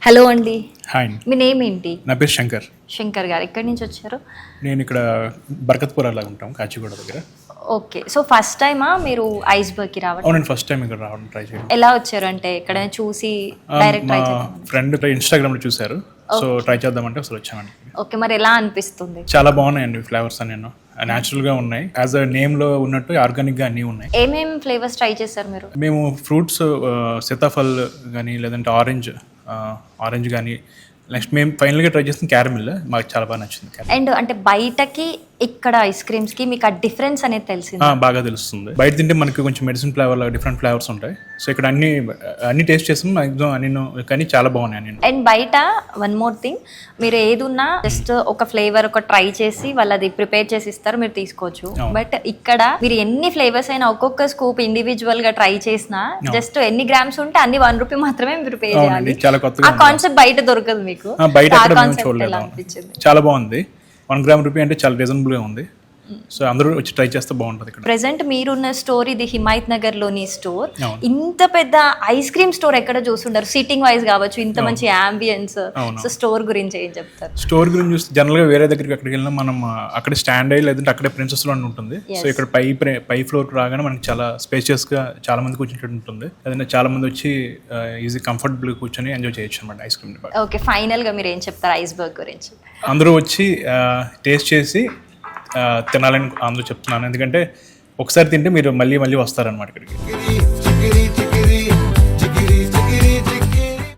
Hello అండి, hi, మీ name ఏంటి? నా పేరు శంకర్. శంకర్ గారు ఎక్కడి నుంచి వచ్చారు? నేను ఇక్కడ బర్కత్పూర్ అలా ఉంటాం, కాచిగూడ దగ్గర. ఓకే, సో ఫస్ట్ టైమా మీరు ఐస్బర్గ్కి రావడం? అవునండి, ఫస్ట్ టైం ఇక్కడ రావడం ట్రై చేయడం. ఎలా వచ్చారు అంటే ఎక్కడైనా చూసి డైరెక్ట్ ట్రై మా చేద్దాం? ఫ్రెండ్ ఇన్స్టాగ్రామ్లో చూశారు, సో ట్రై చేద్దామంటే అసలు వచ్చామండి. ఓకే, మరి ఎలా అనిపిస్తుంది? చాలా బాగున్నాయండి ఫ్లేవర్స్ అని, నేను న్యాచురల్గా ఉన్నాయి, యాజ్ అ నేమ్లో ఉన్నట్టు ఆర్గానిక్గా అన్నీ ఉన్నాయి. ఏమేం ఫ్లేవర్స్ ట్రై చేశారు మీరు? మేము ఫ్రూట్స్ సీతాఫల్ కానీ లేదంటే ఆరెంజ్ కానీ, నెక్స్ట్ మేము ఫైనల్గా ట్రై చేసిన క్యారమిల్ మాకు చాలా బాగా నచ్చింది. అండ్ అంటే బయటకి ఇక్కడ ఐస్ క్రీమ్స్కి మీకు ఆ డిఫరెన్స్ అనేది తెలిసింది? బాగా తెలుస్తుంది. బయట తింటే మనకి కొంచెం మెడిసిన్ ఫ్లేవర్ లాగా డిఫరెంట్ ఫ్లేవర్స్ ఉంటాయి, సో ఇక్కడ అన్ని టేస్ట్ చేస్తాం మ్యాక్సిమం అన్ని, కానీ చాలా బాగున్నాయి అన్ని. అండ్ బయట వన్ మోర్ థింగ్, మీరు ఏదున్నా జస్ట్ ఒక ఫ్లేవర్ ఒక ట్రై చేసి వాళ్ళది ప్రిపేర్ చేసి ఇస్తారు, మీరు తీసుకోవచ్చు. బట్ ఇక్కడ మీరు ఎన్ని ఫ్లేవర్స్ అయినా ఒక్కొక్క స్కూప్ ఇండివిజువల్ గా ట్రై చేసినా జస్ట్ ఎన్ని గ్రామ్స్ ఉంటే అన్ని ₹1 మాత్రమే మీరు పే చేయాలి. చాలా కొత్తగా ఆ కాన్సెప్ట్ బయట దొరకదు మీకు. బయట చాలా బాగుంది. ₹1 అంటే చాలా రీజనబుల్ గా ఉంది, సో అందరూ వచ్చి ట్రై చేస్తే బాగుంటుంది. ఇక్కడ ప్రెసెంట్ మీరున్న స్టోర్ ఇది హిమాయత్ నగర్ లోని స్టోర్. ఇంత పెద్ద ఐస్ క్రీమ్ స్టోర్ ఎక్కడ చూస్తుంటారు? సిట్టింగ్ వైజ్ కావచ్చు, ఇంత మంచి అంబియన్స్. సో స్టోర్ గురించి ఏం చెప్తారు? స్టోర్ గురించి చూస్తే జనరల్ గా వేరే దగ్గరికి ఎక్కడికి వెళ్ళినా మనం అక్కడ స్టాండ్ అయ్యి లేదంటే అక్కడే ప్రిన్సెస్ లో ఉంటుంది. సో ఇక్కడ పై ఫ్లోర్ రాగానే మనకి చాలా స్పేషియస్ గా చాలా మంది కూర్చుంటూ ఉంటుంది, లేదంటే చాలా మంది వచ్చి ఈజీ కంఫర్టబుల్ కూర్చొని ఎంజాయ్ చేయొచ్చు అనమాట ఐస్ క్రీమ్. ఓకే, ఫైనల్ గా మీరు ఏం చెప్తారు ఐస్బర్గ్ గురించి? అందరూ వచ్చి టేస్ట్ చేసి తినాలని అందరూ చెప్తున్నాను, ఎందుకంటే ఒకసారి తింటే మీరు మళ్ళీ వస్తారనమాట ఇక్కడికి.